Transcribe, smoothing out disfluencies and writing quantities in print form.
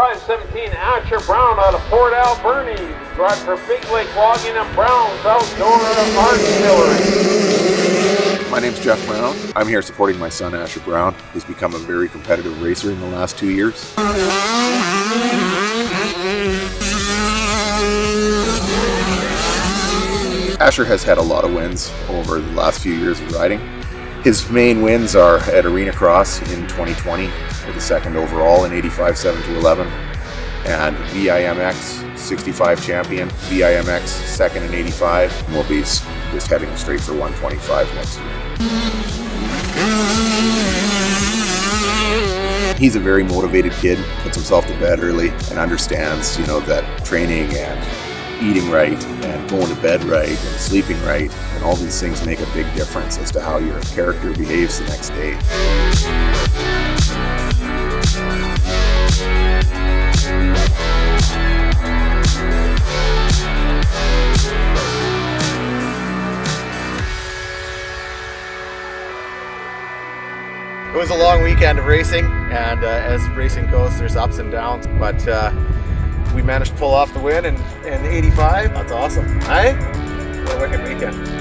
517 Asher Brown out of Port Alberni. Drive for Big Lake Logging and Brown's Outdoor Artillery. My name's Jeff Brown. I'm here supporting my son Asher Brown, who's become a very competitive racer in the last 2 years. Asher has had a lot of wins over the last few years of riding. His main wins are at Arena Cross in 2020 with the second overall in 85 7-11, and VIMX 65 champion, VIMX second in 85. And we'll be just heading straight for 125 next year. He's a very motivated kid, puts himself to bed early and understands, that training and eating right and going to bed right and sleeping right and all these things make a big difference as to how your character behaves the next day. It was a long weekend of racing, and as racing goes, there's ups and downs, but we managed to pull off the win in 85. That's awesome. What a wicked weekend.